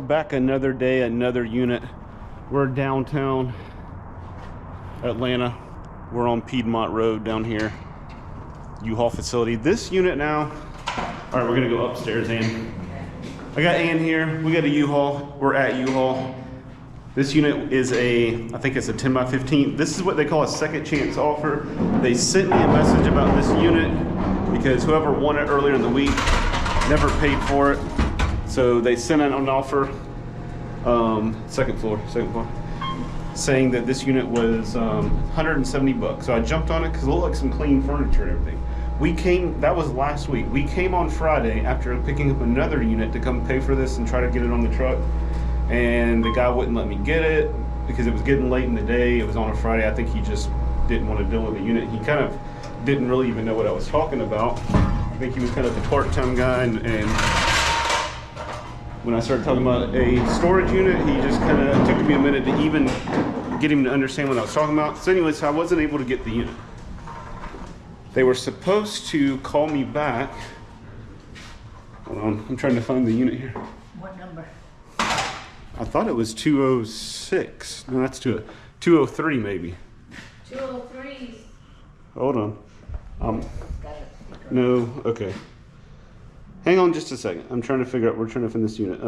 back another day, another unit. We're downtown Atlanta. We're on Piedmont Road down here. U-Haul facility. This unit now, all right, we're gonna go upstairs, Ann. I got Ann here. We got a U-Haul. We're at U-Haul. This unit is I think it's a 10 by 15. This is what they call a second chance offer. They sent me a message about this unit because whoever won it earlier in the week never paid for it. So they sent out an offer, second floor, saying that this unit was 170 bucks. So I jumped on it because it looked like some clean furniture and everything. That was last week. We came on Friday after picking up another unit to come pay for this and try to get it on the truck. And the guy wouldn't let me get it because it was getting late in the day. It was on a Friday. I think he just didn't want to deal with the unit. He kind of didn't really even know what I was talking about. I think he was kind of the part-time guy, and when I started talking about a storage unit, he just kind of took me a minute to even get him to understand what I was talking about. So anyways, I wasn't able to get the unit. They were supposed to call me back. Hold on, I'm trying to find the unit here. What number? I thought it was 206. No, that's 203 maybe. 203. Hold on. No, okay. Hang on just a second. I'm trying to figure out, we're trying to find this unit.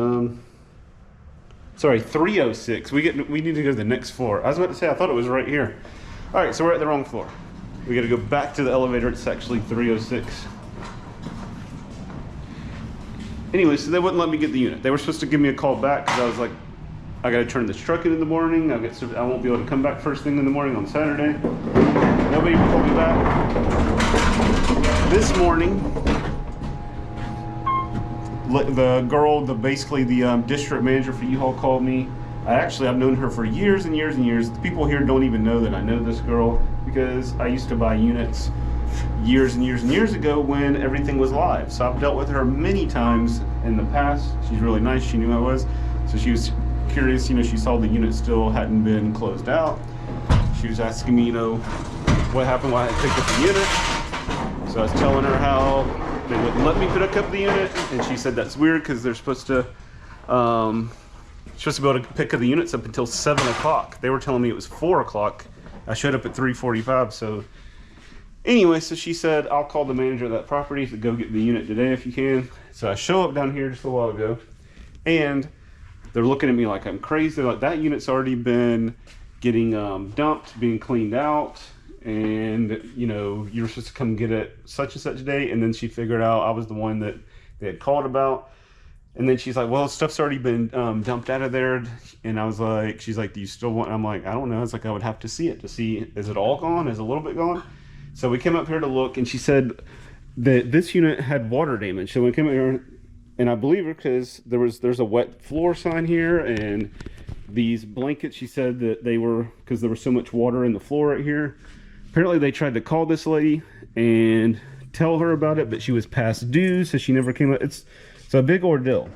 Sorry, 306. We need to go to the next floor. I was about to say, I thought it was right here. All right, so we're at the wrong floor. We got to go back to the elevator. It's actually 306. Anyway, so they wouldn't let me get the unit. They were supposed to give me a call back because I was like, I got to turn this truck in the morning. I won't be able to come back first thing in the morning on Saturday. Nobody called me back. This morning, the girl, basically the district manager for U-Haul called me. I've known her for years and years and years. The people here don't even know that I know this girl because I used to buy units years and years and years ago when everything was live. So I've dealt with her many times in the past. She's really nice. She knew who I was. So she was curious, she saw the unit still hadn't been closed out. She was asking me, what happened, why I picked up the unit. So I was telling her how they wouldn't let me pick up the unit. And she said that's weird because they're supposed to be able to pick up the units up until 7 o'clock. They were telling me it was 4 o'clock. I showed up at 3:45, so anyway, so she said, I'll call the manager of that property to go get the unit today if you can. So I show up down here just a while ago, and they're looking at me like I'm crazy. They're like, that unit's already been getting dumped, being cleaned out, and you're supposed to come get it such and such day. And then she figured out I was the one that they had called about. And then she's like, well, stuff's already been dumped out of there. And I was like, she's like, do you still want? I'm like, I don't know. It's like, I would have to see it to see, is it all gone? Is it a little bit gone? So we came up here to look, and she said that this unit had water damage. So we came up here, and I believe her because there's a wet floor sign here, and these blankets, she said that they were, because there was so much water in the floor right here. Apparently they tried to call this lady and tell her about it, but she was past due, so she never came up. It's a big ordeal.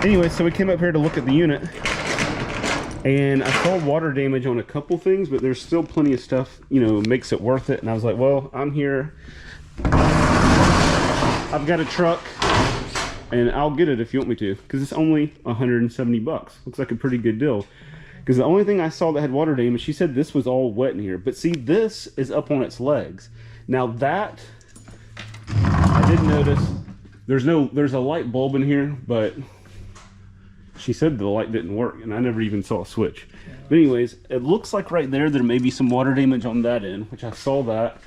Anyway, so we came up here to look at the unit, and I saw water damage on a couple things, but there's still plenty of stuff, makes it worth it. And I was like, well, I'm here. I've got a truck, and I'll get it if you want me to, because it's only 170 bucks. Looks like a pretty good deal. Because the only thing I saw that had water damage, she said this was all wet in here. But see, this is up on its legs. Now that, I did notice, there's a light bulb in here, but she said the light didn't work, and I never even saw a switch. But anyways, it looks like right there may be some water damage on that end, which I saw that.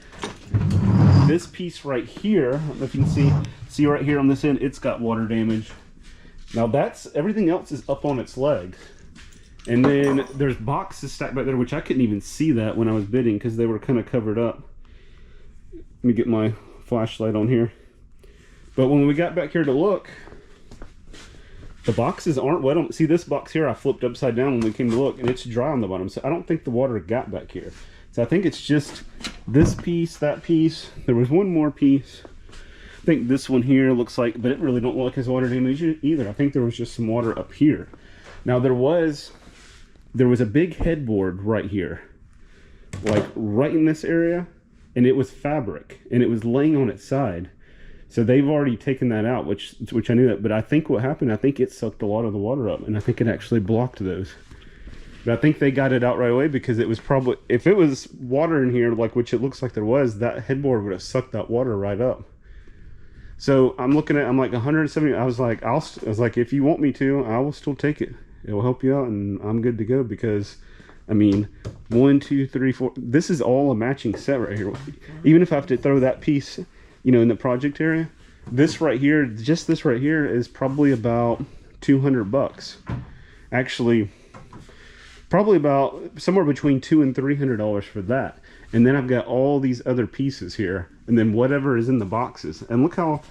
This piece right here, I don't know if you can see right here on this end, it's got water damage. Now everything else is up on its legs. And then there's boxes stacked back there, which I couldn't even see that when I was bidding because they were kind of covered up. Let me get my flashlight on here. But when we got back here to look, the boxes aren't wet. See this box here, I flipped upside down when we came to look, and it's dry on the bottom. So I don't think the water got back here. So I think it's just this piece, that piece. There was one more piece. I think this one here looks like, but it really don't look like it's water damage either. I think there was just some water up here. Now there was a big headboard right here, like right in this area, and it was fabric, and it was laying on its side. So they've already taken that out, which I knew that. But I think what happened, I think it sucked a lot of the water up, and I think it actually blocked those. But I think they got it out right away because it was probably, if it was water in here, like which it looks like there was, that headboard would have sucked that water right up. So I'm looking at, I'm like 170. I was like, if you want me to, I will still take it. It will help you out, and I'm good to go because, I mean, 1, 2, 3, 4. This is all a matching set right here. Even if I have to throw that piece, you know, in the project area, this right here, just this right here, is probably about $200. Actually, probably about somewhere between $200 and $300 for that. And then I've got all these other pieces here, and then whatever is in the boxes. And look how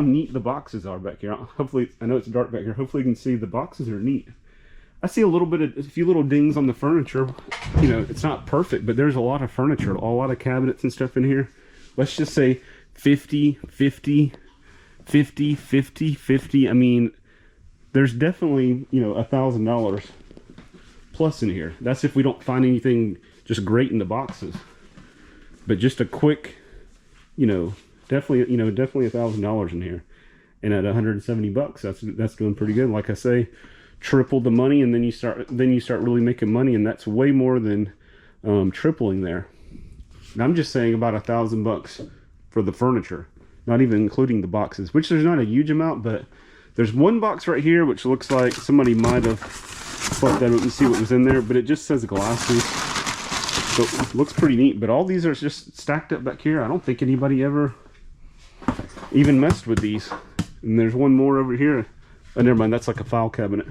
neat the boxes are back here. Hopefully, I know it's dark back here. Hopefully you can see the boxes are neat. I see a few little dings on the furniture. You know, it's not perfect, but there's a lot of furniture, a lot of cabinets and stuff in here. Let's just say 50, 50, 50, 50, 50. I mean, there's definitely, you know, $1,000 plus in here. That's if we don't find anything just great in the boxes. But just a quick, you know, definitely $1,000 in here. And at 170 bucks, that's doing pretty good. Like I say, triple the money, and then you start really making money, and that's way more than tripling there. And I'm just saying about $1,000 for the furniture, not even including the boxes, which there's not a huge amount, but there's one box right here which looks like somebody might have plucked that out and see what was in there, but it just says glasses, so it looks pretty neat. But all these are just stacked up back here. I don't think anybody ever even messed with these. And there's one more over here. Oh, never mind, that's like a file cabinet.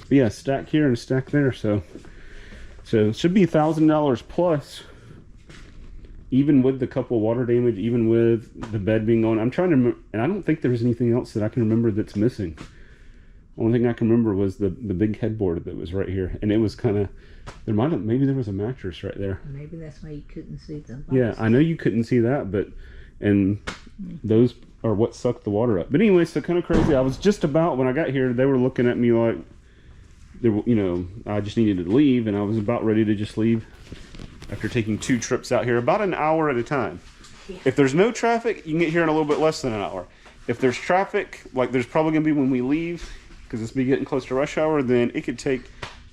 But yeah, stack here and stack there, so it should be $1,000 plus, even with the couple water damage, even with the bed being on. I'm trying to remember, and I don't think there's anything else that I can remember that's missing. Only thing I can remember was the big headboard that was right here, and it was kind of, maybe there was a mattress right there. Maybe that's why you couldn't see them. Yeah, I know you couldn't see that, but, and those are what sucked the water up. But anyway, so kind of crazy. I was just about, when I got here, they were looking at me like, you know, I just needed to leave, and I was about ready to just leave after taking 2 trips out here, about an hour at a time. Yeah. If there's no traffic, you can get here in a little bit less than an hour. If there's traffic, like there's probably gonna be when we leave, because it's be getting close to rush hour, then it can take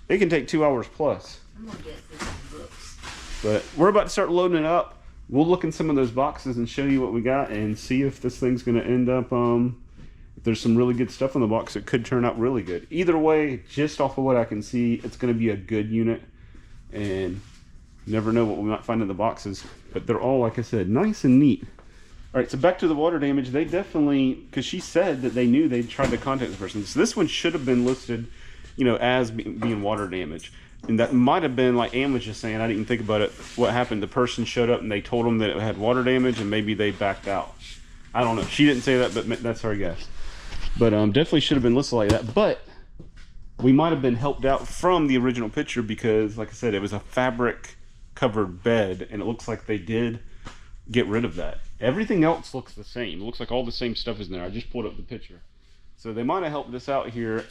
2 hours plus. I'm gonna get these books. But we're about to start loading it up. We'll look in some of those boxes and show you what we got and see if this thing's gonna end up, if there's some really good stuff in the box, it could turn out really good. Either way, just off of what I can see, it's gonna be a good unit, and you never know what we might find in the boxes, but they're all, like I said, nice and neat. All right, so back to the water damage. They definitely, because she said that they knew they'd tried to contact the person. So this one should have been listed, you know, as being water damage. And that might have been, like Ann was just saying, I didn't even think about it, what happened. The person showed up and they told them that it had water damage, and maybe they backed out. I don't know. She didn't say that, but that's her guess. But definitely should have been listed like that. But we might have been helped out from the original picture because, like I said, it was a fabric covered bed, and it looks like they did get rid of that. Everything else looks the same. It looks like all the same stuff is in there. I just pulled up the picture. So they might have helped us out here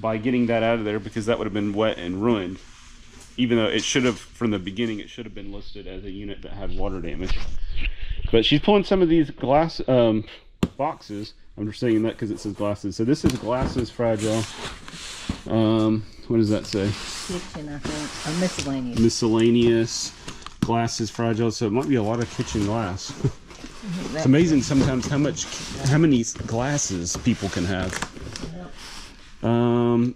by getting that out of there, because that would have been wet and ruined. Even though it should have, from the beginning, it should have been listed as a unit that had water damage. But she's pulling some of these glass boxes. I'm just saying that because it says glasses. So this is glasses fragile. What does that say? Kitchen, I think. Or miscellaneous. Miscellaneous glasses fragile. So it might be a lot of kitchen glass. It's amazing sometimes how many glasses people can have. Yep.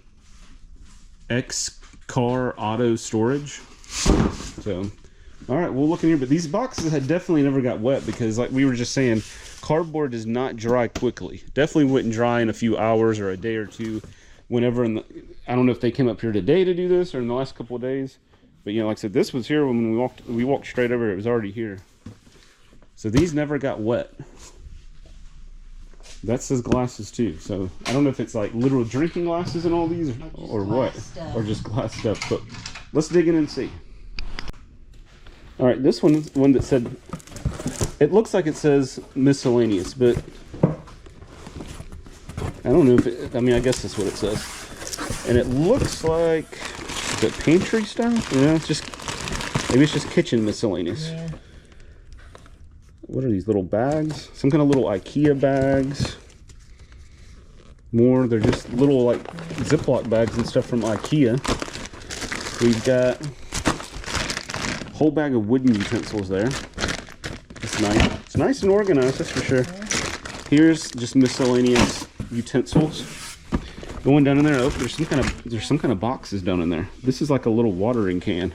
X car auto storage. So, all right, we'll look in here. But these boxes had definitely never got wet because, like we were just saying, cardboard does not dry quickly. Definitely wouldn't dry in a few hours or a day or two. Whenever I don't know if they came up here today to do this or in the last couple of days. But you know, like I said, this was here when we walked straight over. It was already here. So these never got wet. That says glasses too. So I don't know if it's like literal drinking glasses in all these or what. Stuff. Or just glass stuff. But let's dig in and see. All right, this one is one that said, it looks like it says miscellaneous, but I don't know if it, I mean, I guess that's what it says. And it looks like, is it pantry stuff? You know, it's just, maybe it's just kitchen miscellaneous. Yeah. what are these little bags? Some kind of little IKEA bags. More, they're just little like Ziploc bags and stuff from IKEA. We've got a whole bag of wooden utensils there. It's nice. It's nice and organized, that's for sure. Here's just miscellaneous utensils. Going down in there, oh, there's some kind of boxes down in there. This is like a little watering can.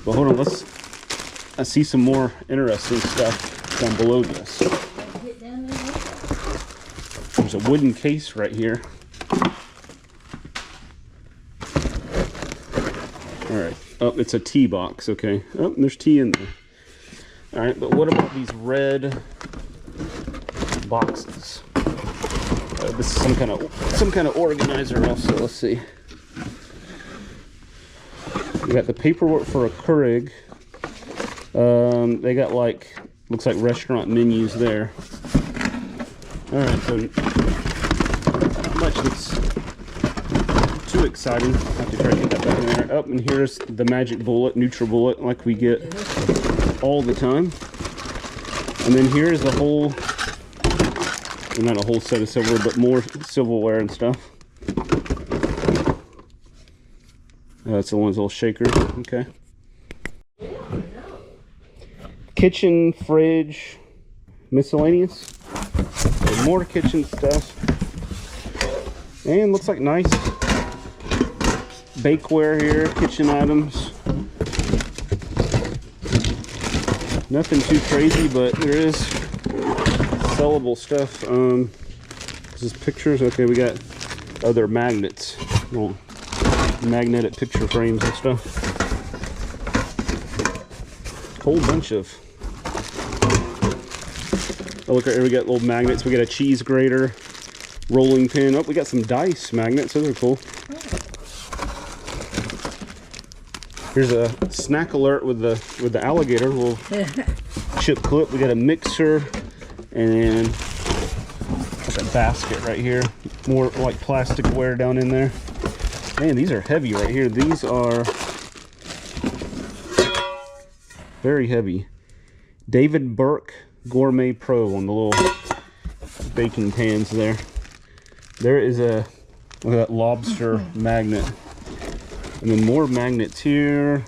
But hold on, I see some more interesting stuff down below this. There's a wooden case right here. Alright. Oh, it's a tea box, okay. Oh, there's tea in there. Alright, but what about these red boxes? This is some kind of organizer also. Let's see. We got the paperwork for a Keurig. They got like, looks like restaurant menus there. Alright, so not much that's too exciting. I have to try to get that back in there. Oh, and here's the magic bullet, NutriBullet, like we get all the time. And then here's the whole, well, not a whole set of silverware, but more silverware and stuff. That's the one's little shaker. Okay. Kitchen, fridge, miscellaneous. More kitchen stuff. And looks like nice bakeware here, kitchen items. Nothing too crazy, but there is sellable stuff. This is pictures. Okay, we got other magnets. Little magnetic picture frames and stuff. Whole bunch of. Oh, look, here we got little magnets. We got a cheese grater, rolling pin. Oh, we got some dice magnets. Those are cool. Here's a snack alert with the alligator, little chip clip. We got a mixer and like a basket right here. More like plasticware down in there. Man, these are heavy right here. These are very heavy. David Burke Gourmet Pro on the little baking pans there. There is a, look at that lobster magnet. And then more magnets here.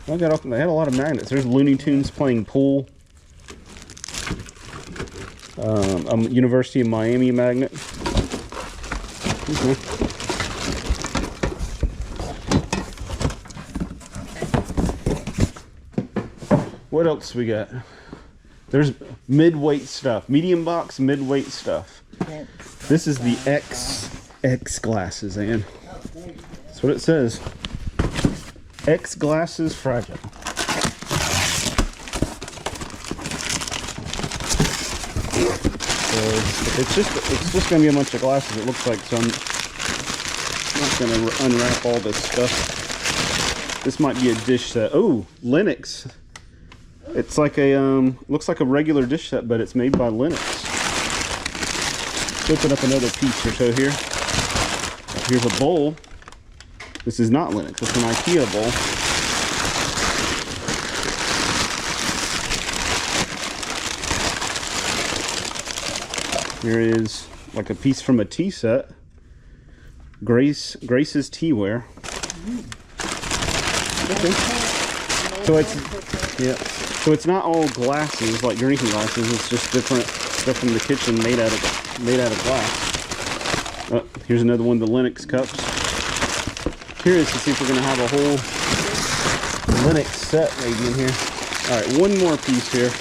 They had a lot of magnets. There's Looney Tunes playing pool. University of Miami magnet. Okay. What else we got? There's mid-weight stuff. Medium box, mid-weight stuff. This is the X glasses, Ann. That's what it says. X glasses fragile. So it's just gonna be a bunch of glasses, it looks like, so I'm not gonna unwrap all this stuff. This might be a dish set. Oh, Linux. It's like a looks like a regular dish set, but it's made by Linux. Let's open up another piece or so here. Here's a bowl. This is not Linux, it's an IKEA bowl. Here is like a piece from a tea set. Grace's Teaware. Okay. So it's not all glasses like drinking glasses. It's just different stuff from the kitchen made out of glass. Oh, here's another one of the Linux cups. Curious to see if we're gonna have a whole Linux set maybe in here. All right, one more piece here.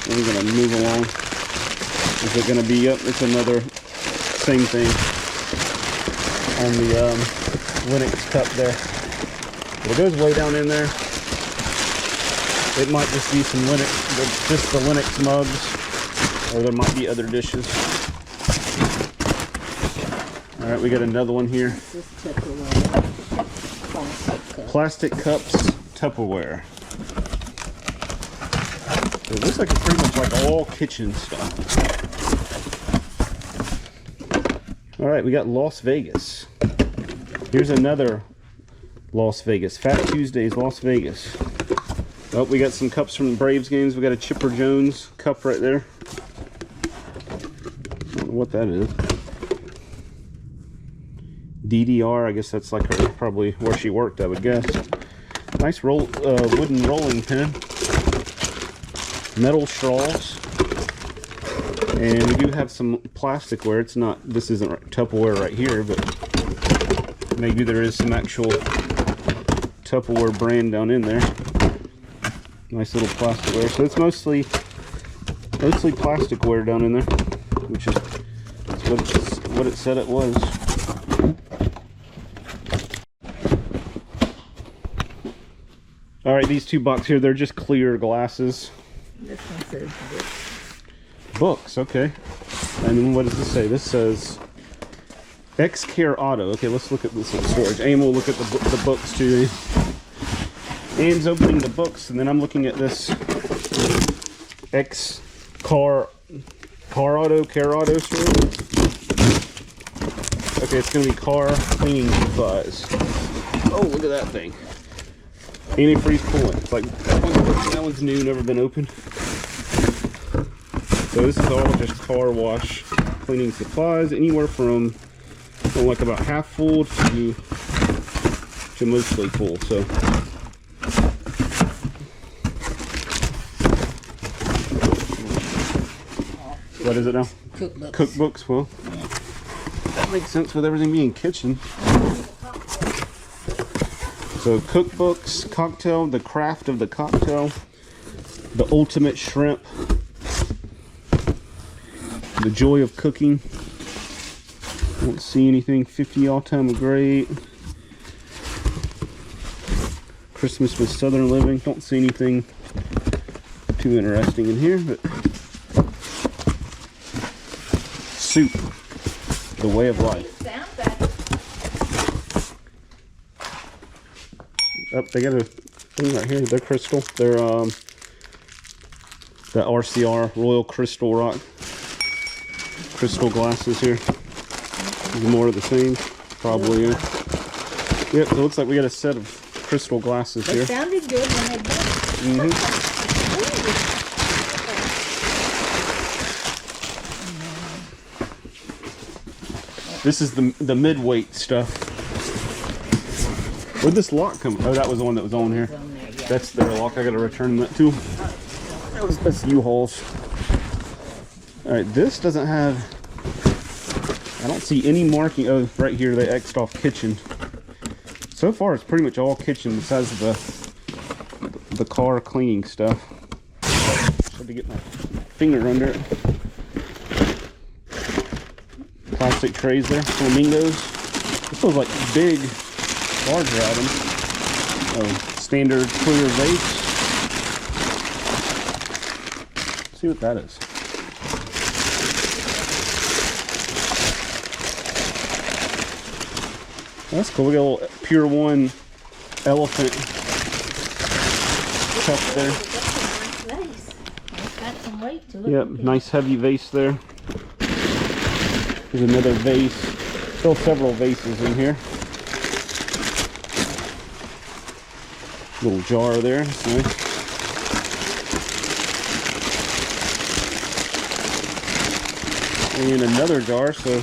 We're gonna move along. Is it gonna be? Yep, it's another same thing on the Linux cup there. Well, it goes way down in there. It might just be some Linux, just the Linux mugs, or there might be other dishes. All right, we got another one here. Plastic cups, Tupperware. It looks like it's pretty much like all kitchen stuff. All right, we got Las Vegas. Here's another Las Vegas. Fat Tuesdays, Las Vegas. Oh, we got some cups from the Braves games. We got a Chipper Jones cup right there. I don't know what that is. DDR, I guess that's like her, probably where she worked, I would guess. Nice wooden rolling pin. Metal straws. And we do have some plasticware. It's not, this isn't Tupperware right here, but maybe there is some actual Tupperware brand down in there. Nice little plasticware. So it's mostly plasticware down in there, which is what it said it was. All right, these 2 boxes here, they're just clear glasses. This one says books. Books, okay. And then what does this say? This says X-Care Auto. Okay, let's look at this little storage. Aim will look at the books too. Anne's opening the books, and then I'm looking at this Care Auto storage. Okay, it's gonna be car cleaning supplies. Oh, look at that thing. Antifreeze coolant. It's like that one's new, never been opened. So this is all just car wash cleaning supplies, anywhere from like about half full to mostly full. So what is it now? Cookbooks. Cookbooks. Well, that makes sense with everything being kitchen. So cookbooks, cocktail, the craft of the cocktail, the ultimate shrimp, the joy of cooking. Don't see anything. 50 all-time great. Christmas with Southern Living. Don't see anything too interesting in here, but soup, the way of life. Oh, they got a thing right here. They're crystal. They're the RCR Royal Crystal Rock crystal glasses here. More of the same, probably. Yeah. Yep. It looks like we got a set of crystal glasses here. It sounded good when they did. This is the mid-weight stuff. Where'd this lock come from? Oh, that was the one that was on here. That's their lock. I gotta return that too. That's U-Haul's. Alright, this doesn't have... I don't see any marking. Oh, right here they X'd off kitchen. So far it's pretty much all kitchen besides the car cleaning stuff. Had to get my finger under it. Plastic trays there, flamingos. This feels like big, larger items. Oh, standard clear vase. Let's see what that is. That's cool. We got a little Pure One elephant cup there. It's got some weight to it. Yep, nice heavy vase there. There's another vase. Still several vases in here. Little jar there. That's nice. And another jar, so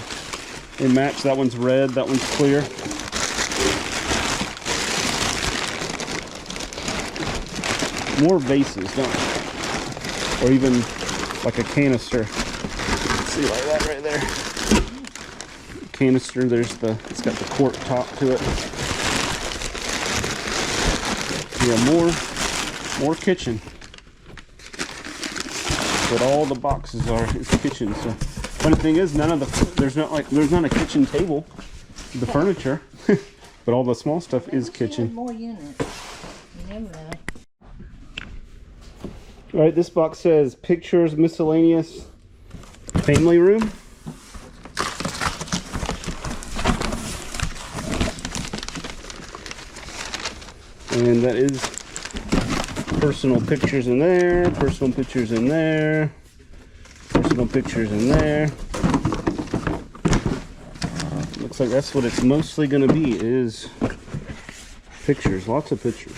they match. That one's red, that one's clear. More vases, don't they? Or even like a canister. Let's see, like that right there. Canister, it's got the cork top to it. Yeah, more kitchen. But all the boxes is kitchen. So funny thing is, there's not a kitchen table, the furniture, but all the small stuff is kitchen. More units. You never know. All right, this box says pictures, miscellaneous, family room. And that is personal pictures in there, personal pictures in there, personal pictures in there. Looks like that's what it's mostly going to be, is pictures, lots of pictures.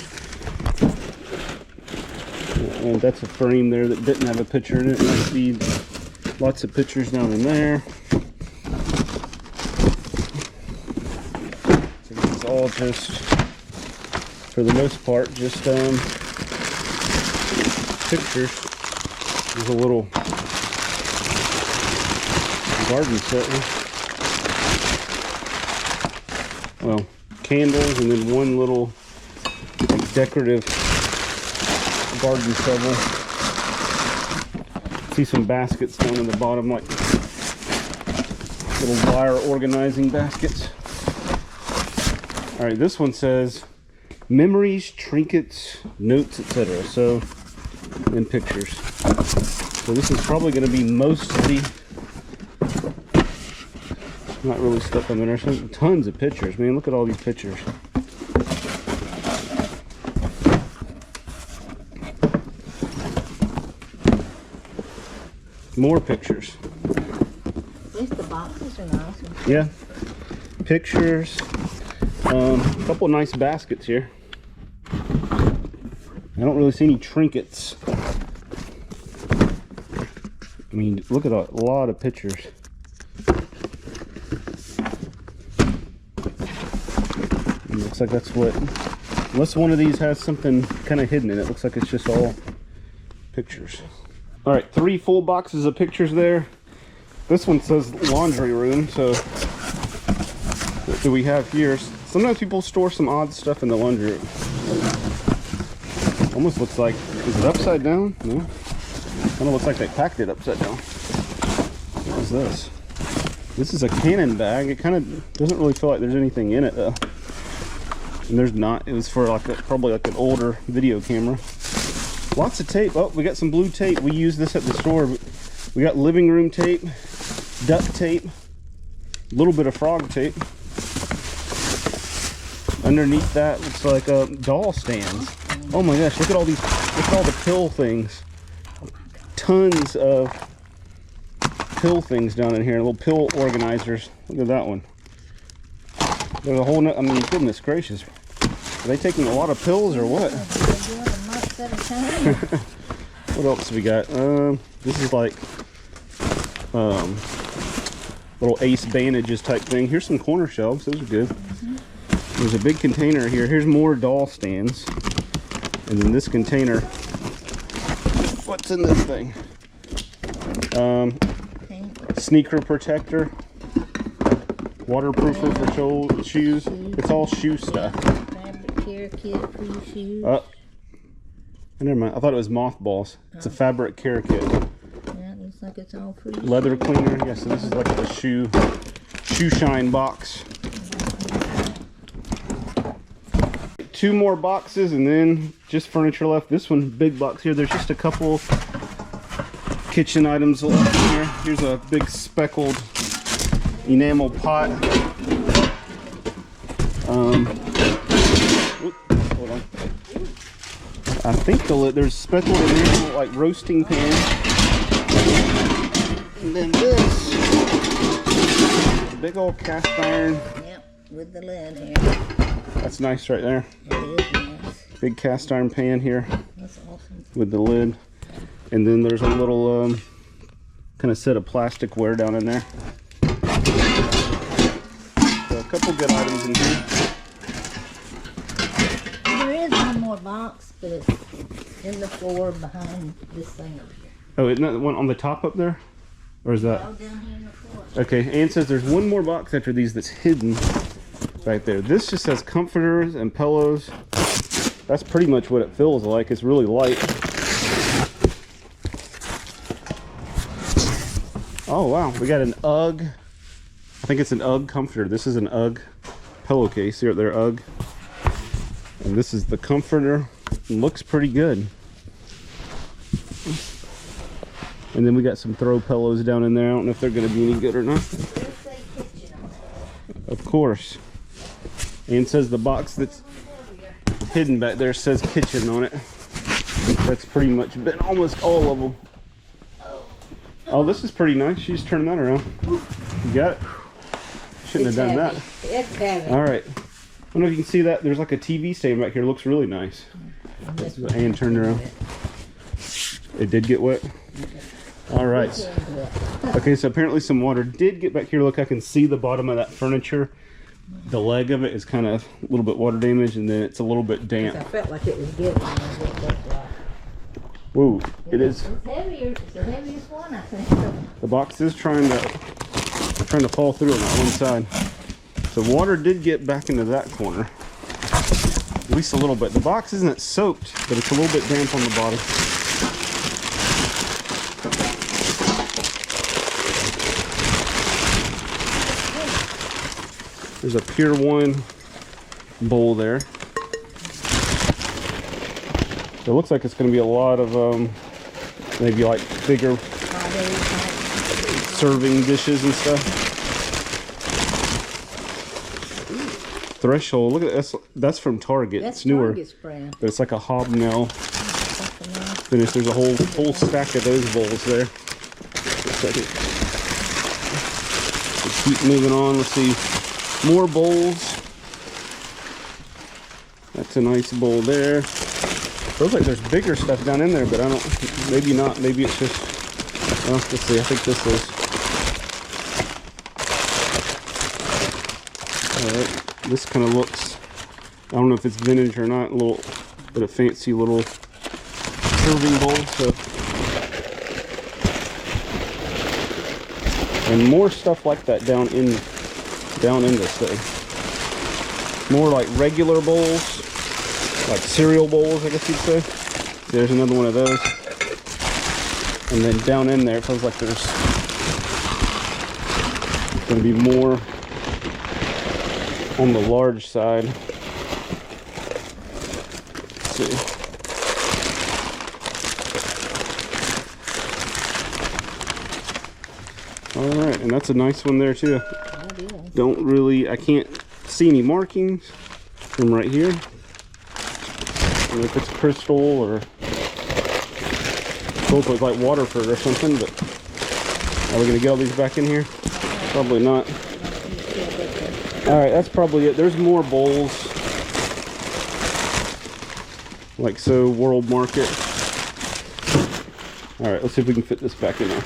And that's a frame there that didn't have a picture in it. Must be lots of pictures down in there. So this is all just, for the most part, just pictures. There's a little garden set here. Well, candles, and then one little like, decorative garden shovel. See some baskets down in the bottom, like little wire organizing baskets. All right, this one says memories, trinkets, notes, etc. So, and pictures. So this is probably going to be mostly, not really stuff on there. There's tons of pictures, man. Look at all these pictures. More pictures. At least the boxes are nice. Yeah. Pictures. A couple nice baskets here. I don't really see any trinkets. I mean, look at a lot of pictures. It looks like that's what, unless one of these has something kind of hidden in it, looks like it's just all pictures. All right, 3 full boxes of pictures there. This one says laundry room, so what do we have here? Sometimes people store some odd stuff in the laundry room. Almost looks like, is it upside down? No. Kind of looks like they packed it upside down. What is this? This is a Canon bag. It kind of doesn't really feel like there's anything in it though. And there's not. It was for like probably like an older video camera. Lots of tape. Oh, we got some blue tape. We use this at the store. We got living room tape, duct tape, a little bit of frog tape. Underneath that looks like doll stands. Oh my gosh, look at all these, look at all the pill things. Tons of pill things down in here, little pill organizers. Look at that one. There's a whole, I mean, goodness gracious. Are they taking a lot of pills or what? What else we got? This is like little ace bandages type thing. Here's some corner shelves. Those are good. There's a big container here. Here's more doll stands. And then this container. What's in this thing? Sneaker protector. Waterproofer for shoes. It's all shoe stuff. Fabric care kit for your shoes. Never mind. I thought it was mothballs. It's a fabric care kit. Yeah, it looks like it's all for your Leather cleaner. Yeah, so this is like a shoe shine box. 2 more boxes and then just furniture left. This one, big box here. There's just a couple kitchen items left here. Here's a big speckled enamel pot. Hold on. I think there's speckled enamel like roasting pan. And then this big old cast iron. Yep, with the lid here. That's nice right there. It is nice. Big cast iron pan here. That's awesome. With the lid. And then there's a little kind of set of plasticware down in there. So a couple good items in here. There is one more box, but it's in the floor behind this thing over here. Oh, isn't that the one on the top up there? Or is that? All down here in the floor. Okay, Ann says there's one more box after these that's hidden right there. This just has comforters and pillows. That's pretty much what it feels like. It's really light. Oh wow, we got an UGG. I think it's an UGG comforter. This is an UGG pillowcase. Here, they're UGG. And this is the comforter. It looks pretty good. And then we got some throw pillows down in there. I don't know if they're going to be any good or not. Of course. And it says the box that's hidden back there says kitchen on it. That's pretty much been almost all of them. Oh, this is pretty nice. She's turning that around. You got it? Shouldn't have done that. It's heavy. All right. I don't know if you can see that. There's like a TV stand back here. It looks really nice. This is what Ann turned around. It did get wet? All right. Okay, so apparently some water did get back here. Look, I can see the bottom of that furniture. The leg of it is kind of a little bit water damaged, and then it's a little bit damp. I felt like it was getting Whoa, it is. It's heavier. It's the heaviest one, I think. The box is trying to fall through on that one side. So water did get back into that corner. At least a little bit. The box isn't soaked, but it's a little bit damp on the bottom. There's a Pier 1 bowl there. So it looks like it's going to be a lot of maybe like bigger serving dishes and stuff. Threshold, look at this. That's from Target. That's it's newer. Target's brand. But it's like a hobnail finish. There's a whole stack of those bowls there. Just a second. Let's keep moving on. Let's see. More bowls. That's a nice bowl there. Feels like there's bigger stuff down in there, but I don't, maybe not. Maybe it's just, well, let's see. I think this is. Alright. This kind of looks, I don't know if it's vintage or not, a little bit of fancy little serving bowl. So. And more stuff like that down in this thing. More like regular bowls, like cereal bowls, I guess you'd say. There's another one of those. And then down in there, it feels like there's going to be more on the large side. Let's see. Alright, and that's a nice one there too. Don't really, I can't see any markings from right here. I don't know if it's crystal or looks like Waterford or something, but are we going to get all these back in here? Probably not. Alright, that's probably it. There's more bowls. Like so, World Market. Alright, let's see if we can fit this back in there.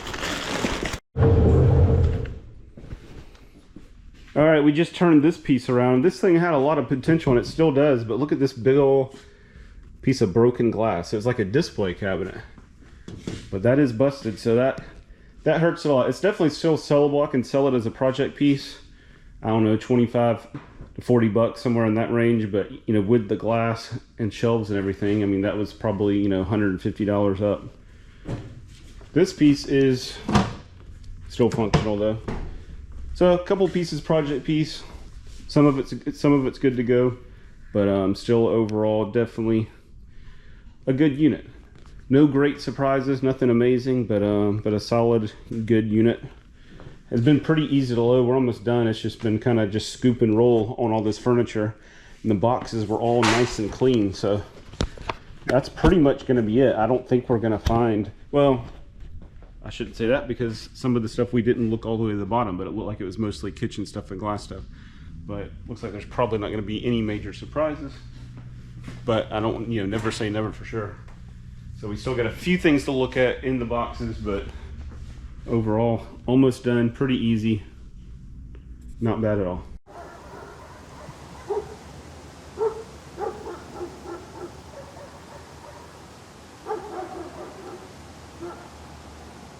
Alright, we just turned this piece around. This thing had a lot of potential and it still does, but look at this big old piece of broken glass. It's like a display cabinet. But that is busted, so that hurts a lot. It's definitely still sellable. I can sell it as a project piece. I don't know, 25 to 40 bucks, somewhere in that range. But, you know, with the glass and shelves and everything, I mean, that was probably, you know, $150 up. This piece is still functional though. So a couple pieces, project piece. Some of it's good to go, but still overall definitely a good unit. No great surprises, nothing amazing, but a solid, good unit. It's been pretty easy to load. We're almost done. It's just been kind of just scoop and roll on all this furniture, and the boxes were all nice and clean. So that's pretty much going to be it. I don't think we're going to find, well, I shouldn't say that because some of the stuff we didn't look all the way to the bottom, but it looked like it was mostly kitchen stuff and glass stuff. But looks like there's probably not going to be any major surprises. But I don't, you know, never say never for sure. So we still got a few things to look at in the boxes, but overall, almost done, pretty easy. Not bad at all.